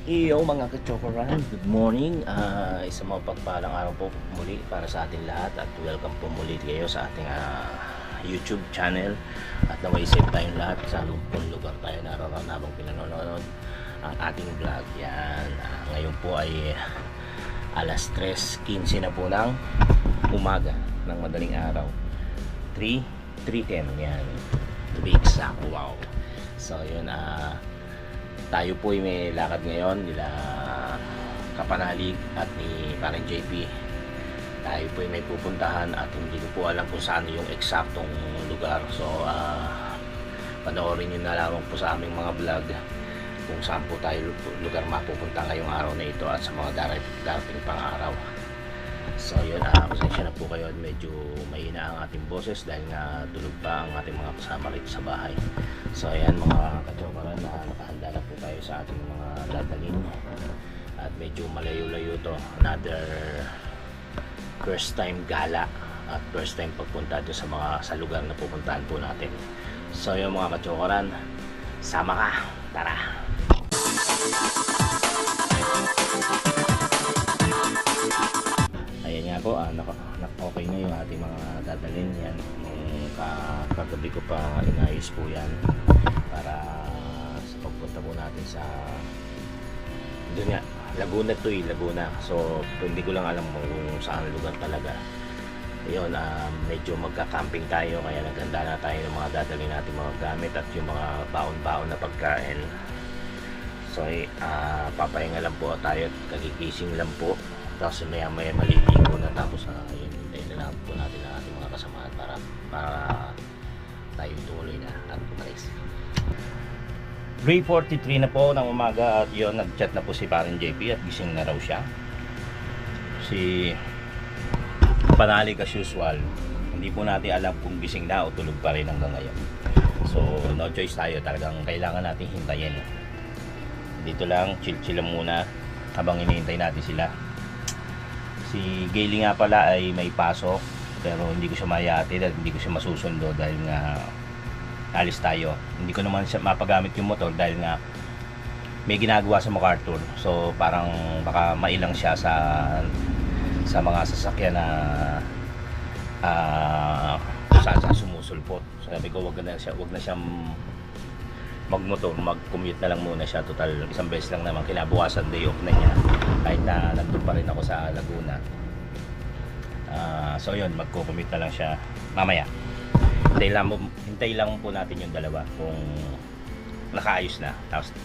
Iyo mga ka-chokoran, good morning. Isang mapagpalang araw po muli para sa ating lahat at welcome po muli kayo sa ating YouTube channel. At naway safe tayong lahat sa lupong lugar tayo naroon habang pinanonood ang ating vlog. Yan, ngayon po ay alas 3:15 na po ng umaga ng madaling araw. 3:10 yan, to be exact. Wow. So yun, tayo po ay may lakad ngayon nila Kapanalig at ni parang JP. Tayo po ay may pupuntahan at hindi ko po alam kung saan yung eksaktong lugar. So panoorin nyo na lamang po sa aming mga vlog kung saan po tayo lugar mapupunta ngayong araw na ito at sa mga darating pang araw. So yun, pasensya na po kayo, medyo mahina ang ating boses dahil nga tulog pa ang ating mga kasama rito sa bahay. So ayan mga kachokaran, nakahanda na po tayo sa ating mga dadalhin at medyo malayo-layo to. Another first time gala at first time pagpunta doon sa lugar na pupuntahan po natin. So yun mga kachokaran, sama ka, tara! Ayan nga po, okay na yung ating mga dadalhin yan. Kagabi ko pa inayos po yan para sa pagpunta po natin sa doon nga, Laguna to Laguna. So hindi ko lang alam kung saan lugar talaga. Ayun, medyo magka-camping tayo kaya naghanda na tayo ng mga dadalhin natin mga gamit at yung mga baon-baon na pagkain. So papahinga lang po tayo at kagigising lang po. Tapos maya maliligo na, tapos yun, hintayin na lang po natin ang ating mga kasamahan para tayo tuloy na at umalis. 3:43 na po ng umaga at yun, nag-chat na po si parang JP at gising na raw siya. Si Panalig as usual, hindi po natin alam kung gising na o tulog pa rin hanggang ngayon. So no choice tayo, talagang kailangan natin hintayin. Dito lang, chill lang muna habang hinihintay natin sila. Si Gayle nga pala ay may pasok pero hindi ko siya mayatid at hindi ko siya masusundo dahil nga alis tayo. Hindi ko naman siya mapagamit yung motor dahil nga may ginagawa sa MacArthur. So parang baka mailang siya sa mga sasakyan na saan sumusulpot. So sabi ko wag na siyang magmotor, mag-commute na lang muna siya. Total isang beses lang naman, kinabukasan day off na niya kahit na nandun pa rin ako sa Laguna. So yun, magko-commute na lang siya mamaya. Hintay lang po natin yung dalawa kung nakaayos na, tapos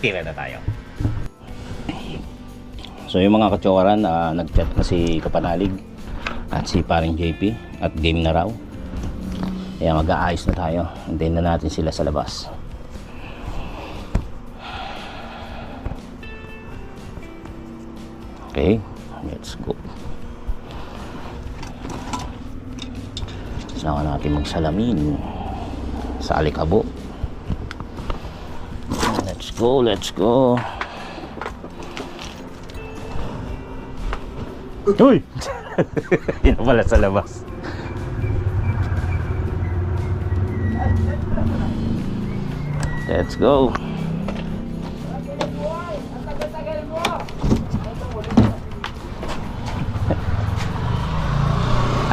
tira na tayo. So yung mga kachokaran, nag-chat na si Kapanalig at si paring JP at game na raw. Kaya mag-aayos na tayo. Hintayin na natin sila sa labas. Okay, let's go. Saka natin magsalamin sa alikabo. Let's go, let's go. Uy! Yun pala sa labas. Let's go.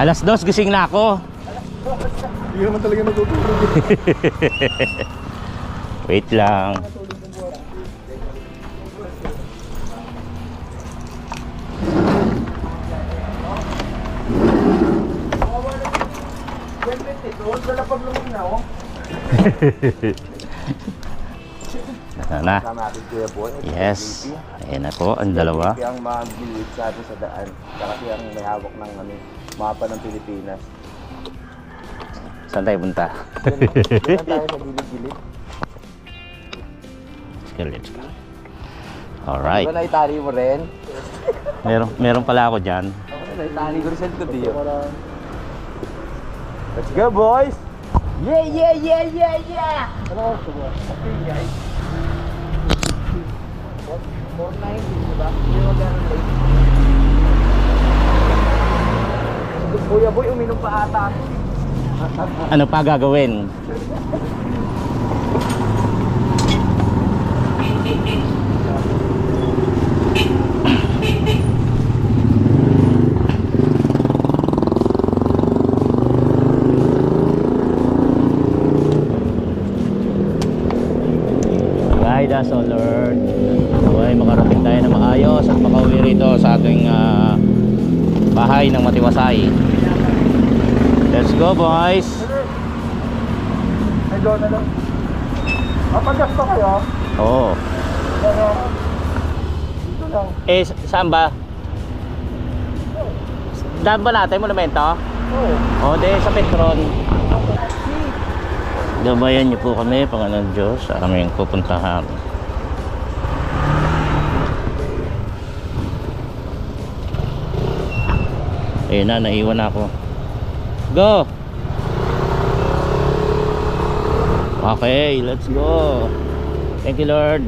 Alas 2 gising na ako. Hindi naman talaga natutulog. Wait lang. Na. Yes. Ayan na po, ang dalawa. Kaya ang mag-gilid sa atin sa daan. Kasi ang may hawak ng mapa ng Pilipinas. Saan tayo punta? Diyan tayo sa gilid-gilid. Let's go. Alright. Diba naitali mo rin? Meron pala ako dyan. Naitali ko rin sa likod diyo. Let's go boys! Yeah, yeah, yeah, yeah, yeah! Ano gusto mo? Okay guys. 490, diba? Hindi mo gano'n late. Kuya boy, uminom pa ata. Ano pa gagawin? Guide us, O Lord. Naway makarating tayo na maayos at makauwi rito sa ating bahay ng Matiwasay. Let's go, boys. Ay, doon na lang. Mapagas pa kayo? Oo. Ano? Dito lang. Saan ba? Daan ba natin monumento? Oo. O, di sa Petron. Gabayan niyo po kami, Panginoon Diyos, sa aming pupuntahan. Ayun na, naiwan ako. Go! Okay, let's go. Thank you, Lord.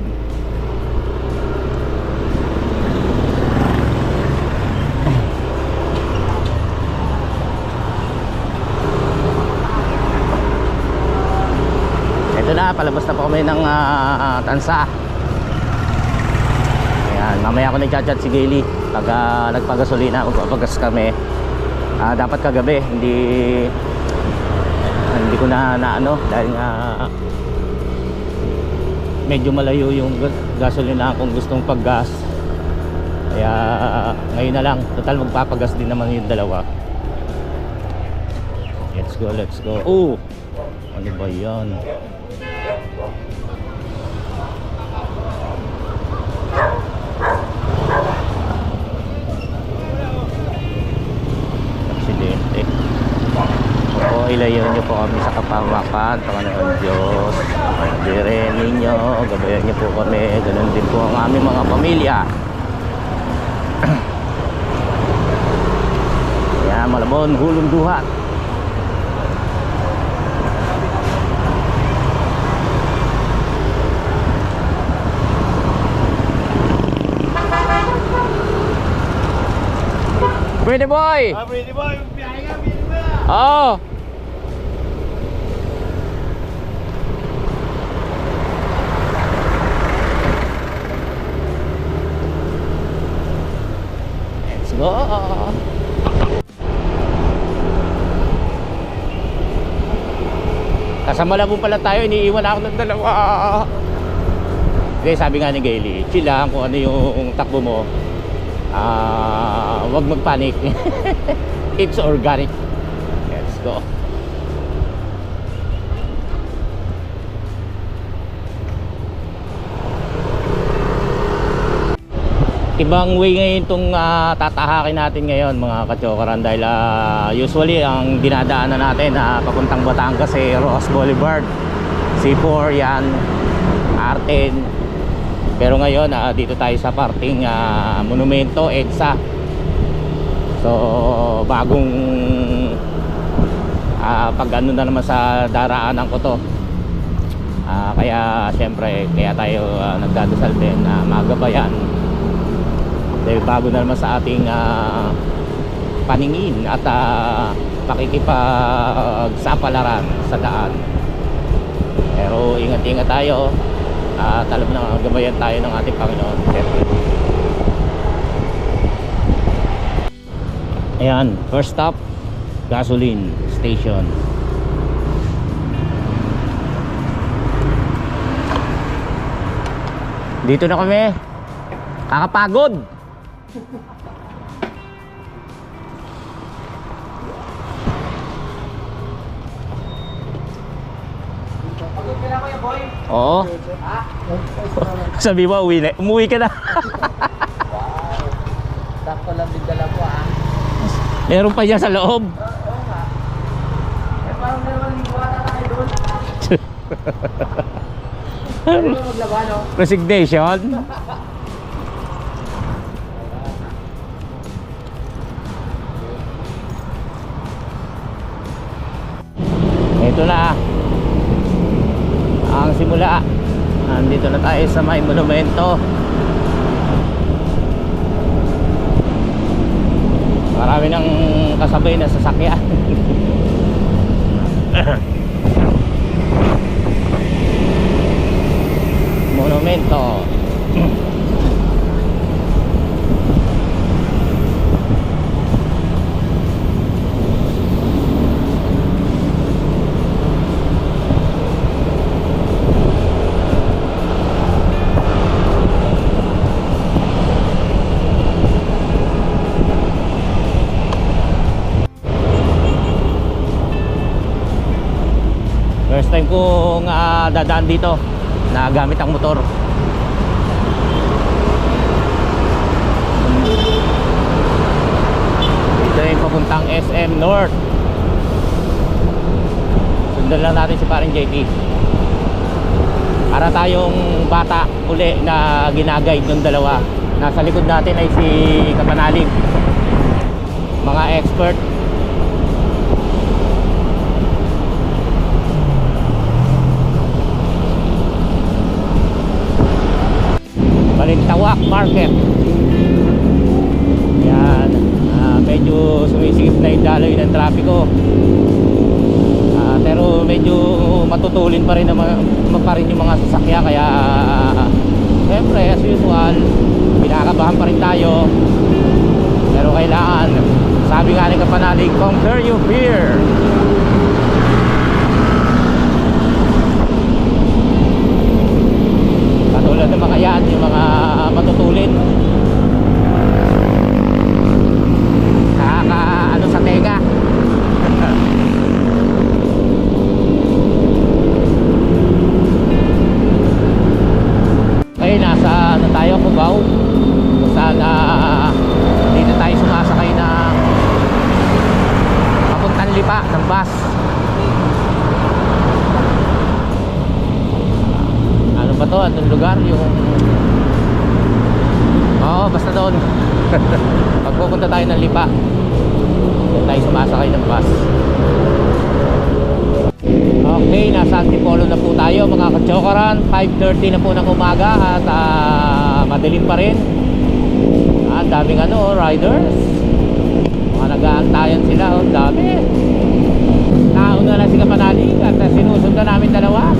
Ito na, palabas na po kami ng Tansa. Ayan, mamaya ako nag-chat si Gaily. Pag nagpagasolina, magpapagas kami. Dapat kagabi, hindi ko na ano dahil nga medyo malayo yung gasolina kung gustong paggas. Kaya ngayon na lang, total magpapagas din naman yung dalawa. Let's go, let's go. Oh, ano ba yan? Aksidente. Opo, ilayo niyo po kami sa kapahamakan, Panginoon Diyos. Dire ninyo, gabayan niyo po kami. Ganun din po ang aming mga pamilya. Kaya Malabon, Hulong Duhat. Pretty boy! Pretty boy, biyahe ka, biyahe ka. Oo. Let's go. Kasama lang po pala tayo, iniiwan ako ng dalawa. Okay, sabi nga ni Gaily, chill lang kung ano yung takbo mo. Wag magpanik. It's organic. Let's go. Ibang way ngayon itong tatahakin natin ngayon mga kachokaran dahil usually ang dinadaanan natin papuntang Batangas Rojas Boulevard, C4 yan, R10. Pero ngayon dito tayo sa parting Monumento, EDSA. So bagong pag ano na naman sa daraanan ko to. Kaya syempre kaya tayo nagdadasal din na magabayan. Dahil bago na naman sa ating paningin at pakikipagsapalaran sa daan. Pero ingat-ingat tayo. Alam na gabayan tayo ng ating Panginoon. Ayan, first stop, gasoline station. Dito na kami. Kakapagod. Pagod ka na kuya boy? Oo. Ha? Sabi mo, umuwi ka na. Sakto lang din dala ko Meron pa dyan sa loob. Oo nga. Parang naman libo ata tayo doon. Ano ba maglaba no? Resignation. Ito na ang simula. Nandito na tayo sa may monumento. Marami ng kasabay na sasakyan. Monumento. kong dadaan dito na gamit ang motor. Ito yung papuntang SM North. Sundan lang natin si paring JT. Para tayong bata uli na ginaguide ng dalawa. Nasa likod natin ay si Kapanalig, mga expert. Balintawak Market. Yan, medyo sumisikip na yung daloy ng trapiko. Pero medyo matutulin pa rin yung mga sasakyan. Kaya siyempre as usual, pinakabahan pa rin tayo. Pero kailangan, sabi nga ni Kapanalig, conquer your fear. Katulad ng mga yan, yung mga matutulin, ano sa tega. Okay, nasa ano tayo, Cubao, kung saan dito tayo sumasakay ng papuntang Lipa ng bus. Ano ba to? Anong lugar? Yung basta doon. Pag pupunta tayo ng Lipa, doon tayo sumasakay ng bus. Okay, nasa Antipolo na po tayo mga kachokaran. 5:30 na po ng umaga at madilim pa rin. Ang daming riders. Mga nag-aantayan sila, dami. Nauna na si Kapanalig at sinusundan namin dalawa.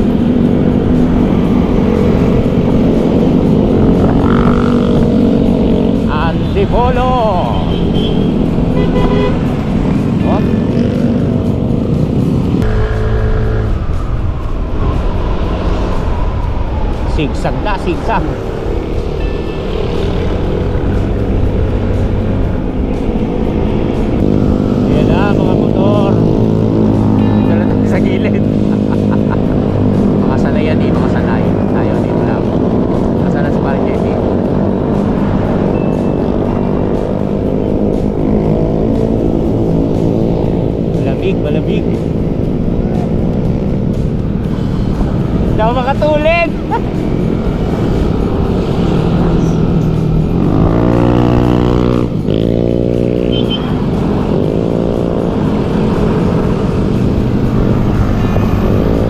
Antipolo. Sigsag na, sigsag. Yan na mga motor. Dala tayo sa gilid. Mga sanay yan mga sanay. Tayo dito lang. Nasa na si Paring JP. Malamig, malamig. Hindi ako makatulid.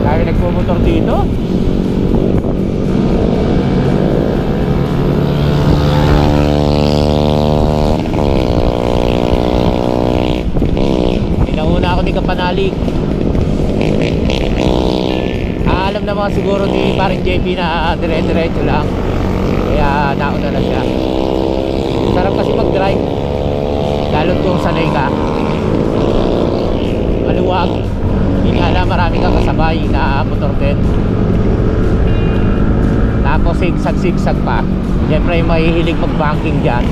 Kami nagpumotor dito. Inauna ako ni Kapanalig. Alam naman siguro ni Paring JP na dire-diretso lang. Kaya nauna na siya. Sarap kasi mag-drive. Lalo't kung sanay ka. Maluwag. Hindi nga lang marami kang kasabay na motor din. Tapos sigsag-sigsag pa. Siyempre yung mahihilig mag-banking dyan.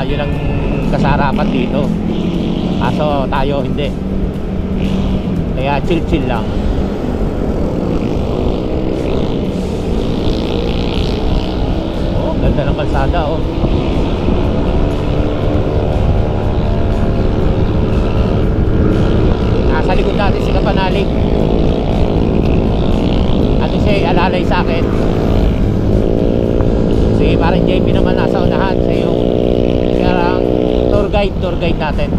Yun ang kasarapan dito. Kaso tayo hindi. Kaya chill-chill lang. Ganda ng kalsada Nasa likod natin si Kapanalig. Ano siya, alalay sa akin. Si Paring JP naman nasa unahan. Siya yung tour guide natin.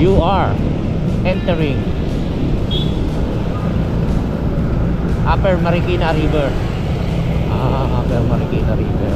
You are entering Upper Marikina River. Upper Marikina River.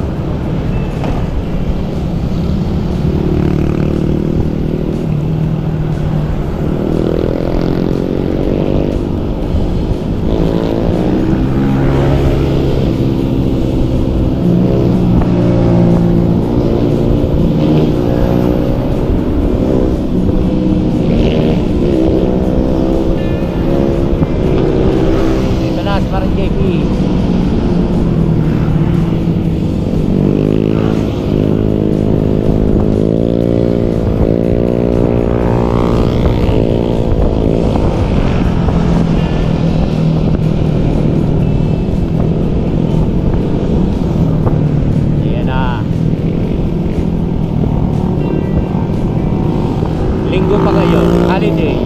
linggo pa ngayon, holiday.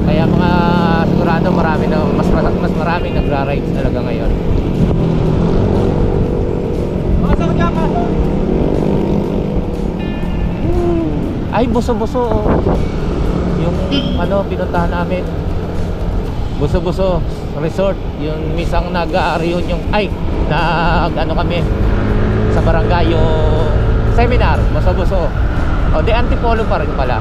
Kaya mga sigurado marami na mas marami nagra-rides talaga ngayon. Ay, buso-buso. Yung ano pinuntahan namin. Buso-buso resort, yung misang nag-reunion ano kami sa barangay yung seminar, buso-buso. O di Antipolo pa rin pala.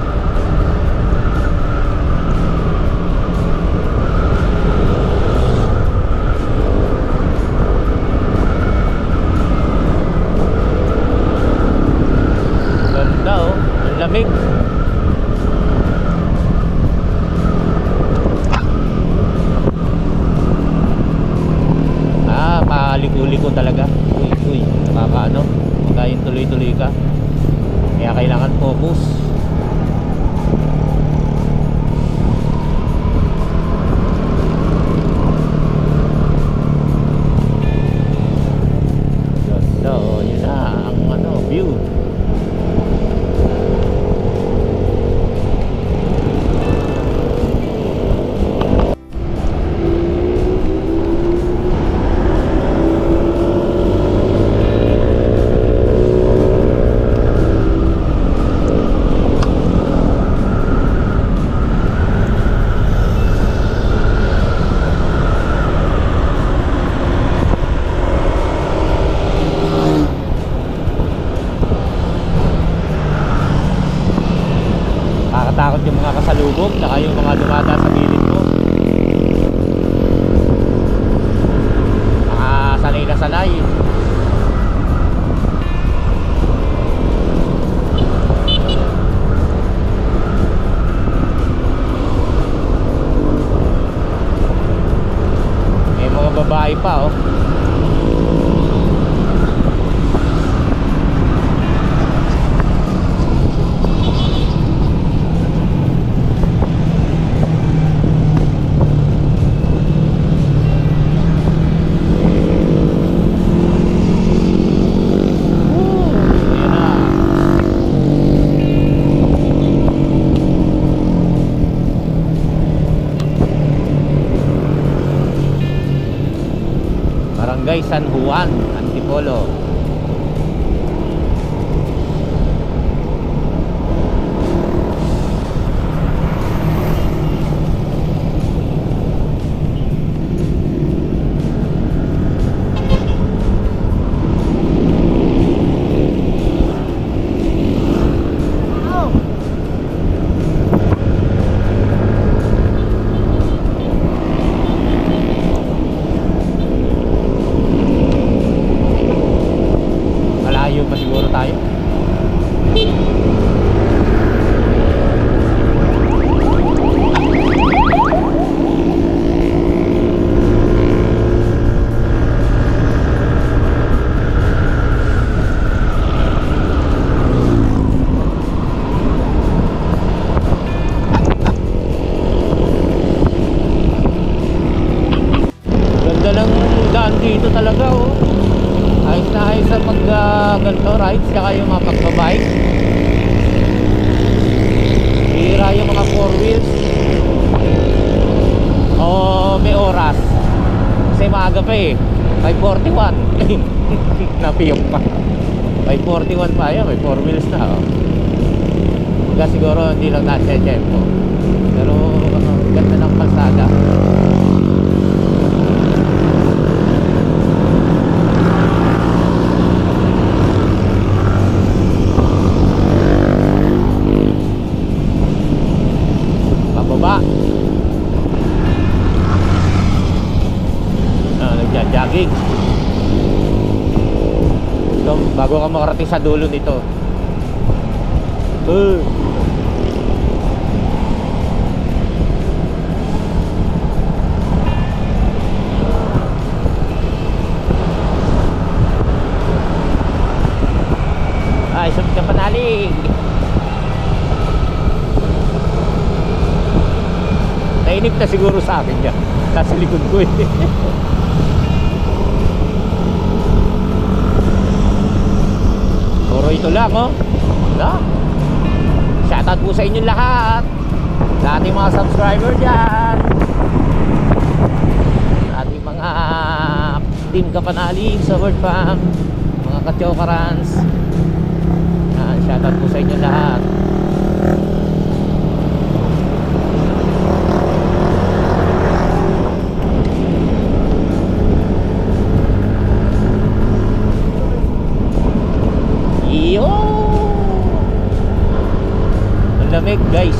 Ganda oh, ang lamig. Paliko-liko talaga. Uy, nakakaano. Kaya tuloy-tuloy ka. Kaya kailangan focus. So, yun na ang ano, view. Nakakatakot yung mga kasalubong, saka yung mga dumada sa gilid mo. Mga sanay na sanay. May mga babae pa oh. Barangay San Juan, Antipolo. Malayo pa siguro tayo. Ganda ng daan dito talaga oh. Ayos na ayos sa pag ganito rides, saka yung mga pagbabike. Hira yung mga 4 wheels. May oras kasi maaga pa eh, 5:41. Napiyok pa. 5:41 pa yan, may 4 wheels na oh. Kaya siguro hindi lang nasa tempo, pero ganda ng kalsada. Pababa. Nagja-jogging. So, bago ka makarating sa dulo nito. Ay, sunod ka panalig. Nainip na siguro sa akin yan. Nasa likod ko eh. Puro ito lang oh. Na? Shoutout po sa inyong lahat, sa ating mga subscriber dyan, sa ating mga team kapanalig sa Word Farm, mga kachokarans. Shoutout po sa inyong lahat. Yo! Ang lamig guys.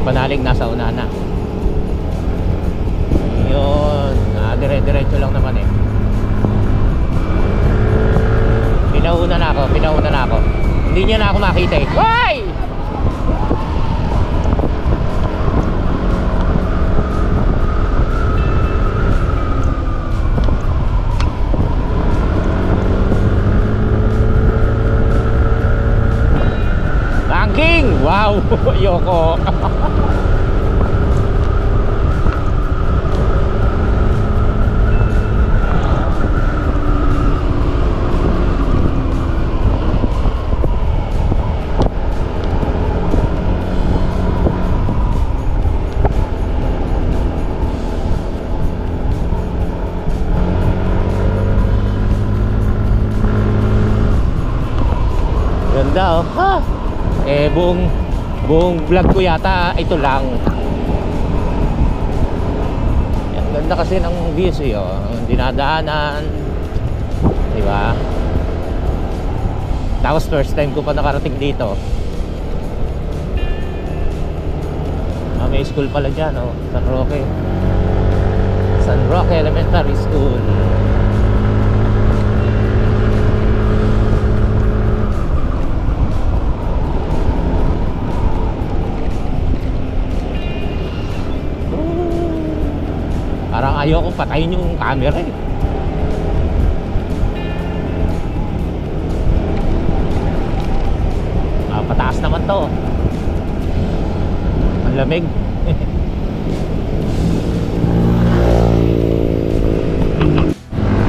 Panalig nasa una na. Yun, dire-diretso lang naman eh. Pinauna na ako. Hindi niya na ako makita eh. Why? Ranking! Wow! Yoko! Ganda oh. Ha? Eh buong vlog ko yata ito lang. Ang ganda kasi ng views eh, oh. Dinadaanan, di ba? Tapos first time ko pa nakarating dito. May school pala dyan, oh. San Roque Elementary School. Parang ayaw kong patayin yung camera eh. Pataas naman to. Ang lamig.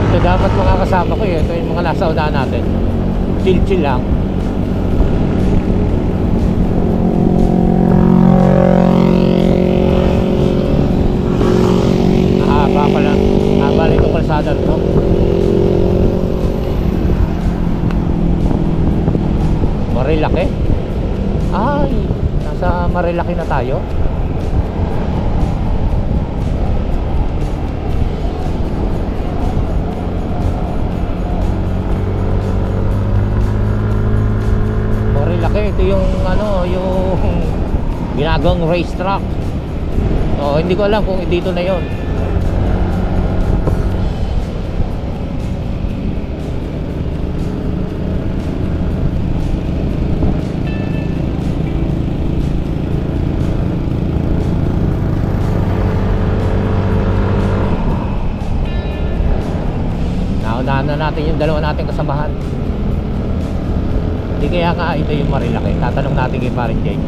Ito dapat mga kasama ko eh. Ito yung mga nasa unahan natin. Chill lang. Haba itong kalsada to. Marilaki. Ay, nasa Marilaki na tayo. Marilaki, ito yung yung ginagawang racetrack. Oh, hindi ko alam kung dito na yon. Naunahan na natin yung dalawa nating kasamahan. Hindi kaya nga ito yung Marilaki. Tatanong natin kay Paring JJ.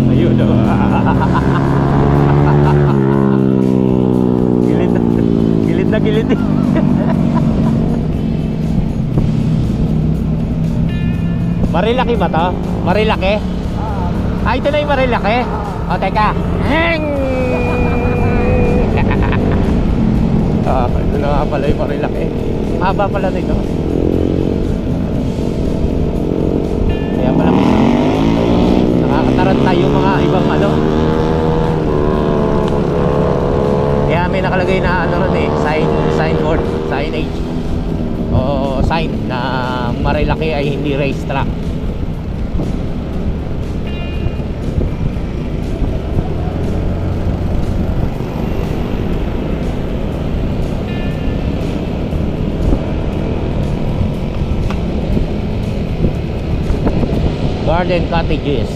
Ayun o. Gilid na gilid eh. Marilaki ba to? Marilaki? Ah, ito na yung Marilaki? O, teka. Ito na nga pala yung Marilaki. Haba pala nito. Kaya pala nakakataranta yung mga ibang Kaya may nakalagay na ron eh, signboard, signage. O sign na Marilaki ay hindi racetrack. Garden Cottages.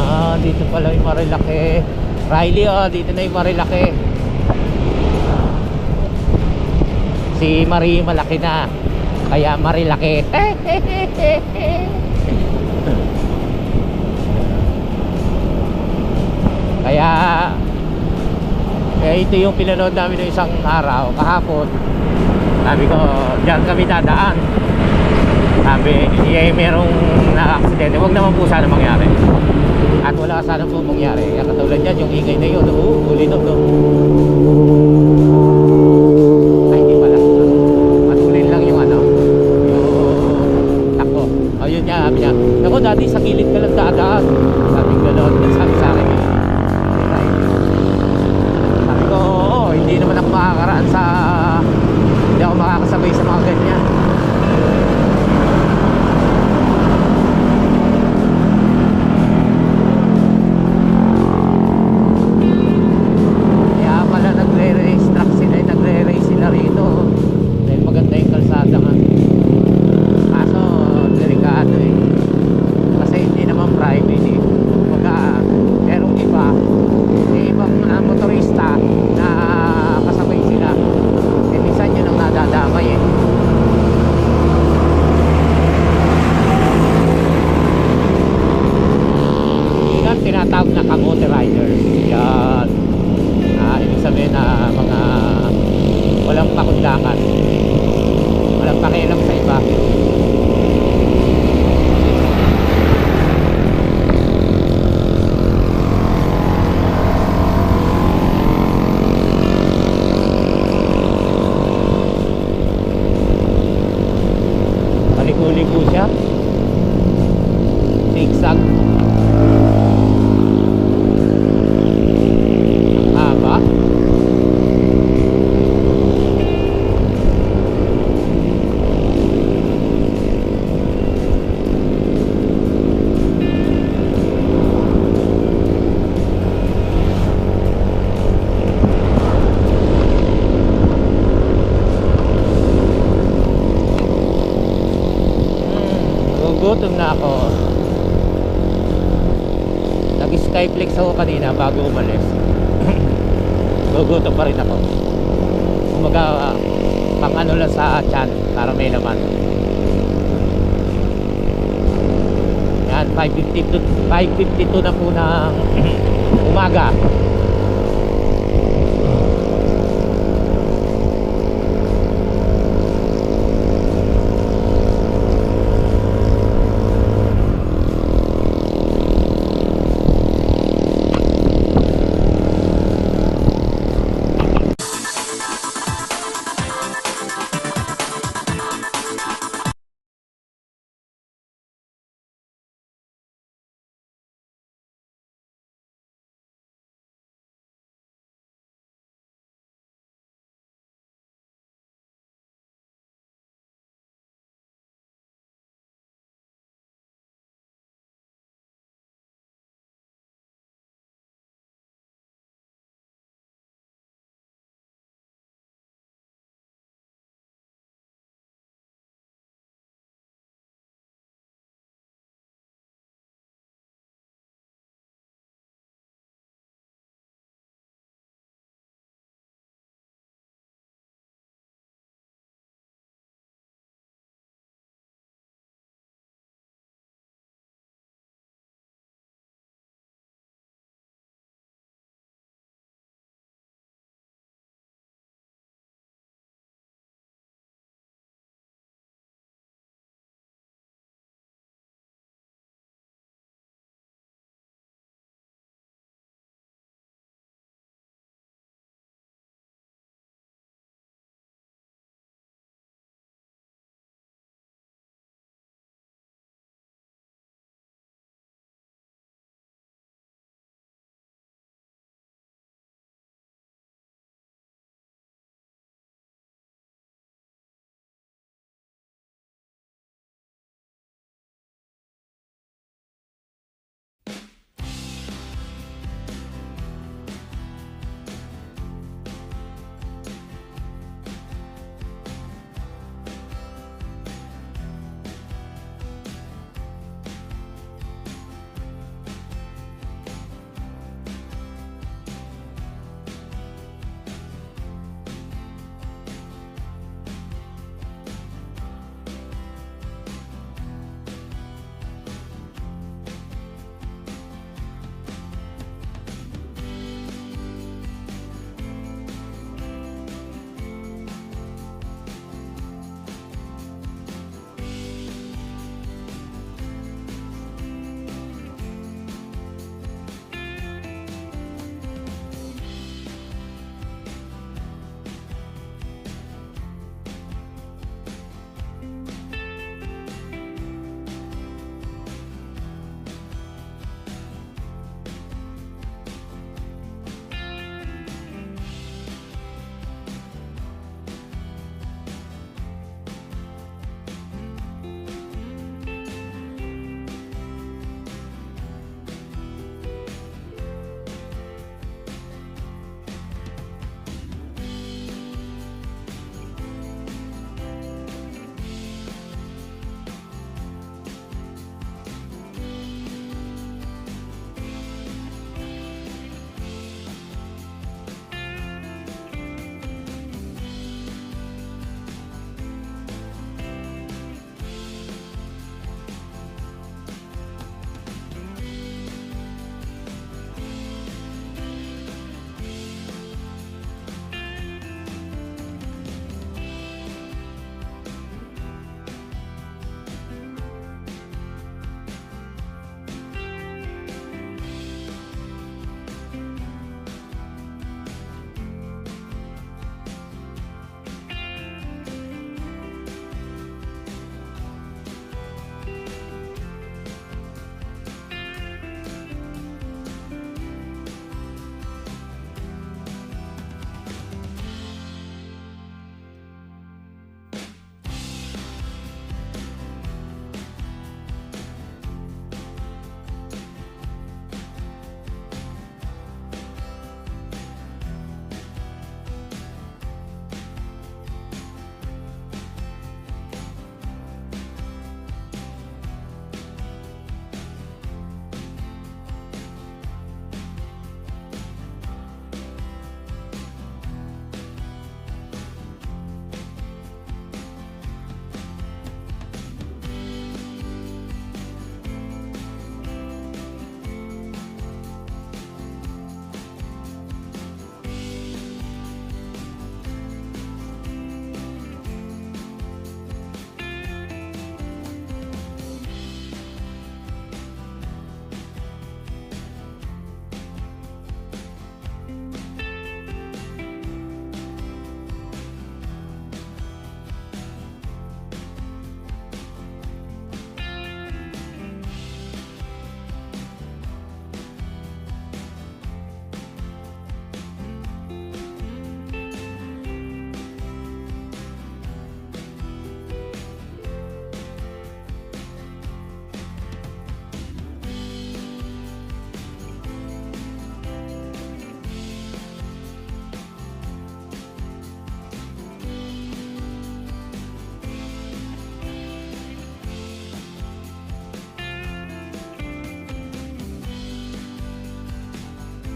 Ah, dito pala yung Marilaki. Riley, oh, dito na yung Marilaki. Si Marie malaki na. Kaya Marilaki. Kaya ito yung pinanood namin ng isang araw kahapon. Sabi ko, diyan kami dadaan. Sabi, merong na-aksidente. Huwag naman po sana mangyari. At wala sana po mangyari. Kaya katulad yan, yung ingay na yun. Ulinog, no? Ay, hindi pala. Matulin lang yung ano. Yung takbo. Ayun niya, sabi niya. Naku, dati sa gilid ka lang dadaan. Sabi ko gano'n. Sabi sa akin. Sabi ko, oo, hindi naman ako makakaraan sa... Hindi ako makakasabay sa mga ganyan. Tinatawag na kamote rider. Yan. Ibig sabihin na mga walang pakundangan, walang pakialam sa iba. Paliko-liko siya. Zigzag. Gutom na ako. Nag-skyflex ako kanina bago umalis. Gugutom pa rin ako. Kumaga pang ano lang sa tiyan para may laman. Yan, 5:52 na po ng umaga.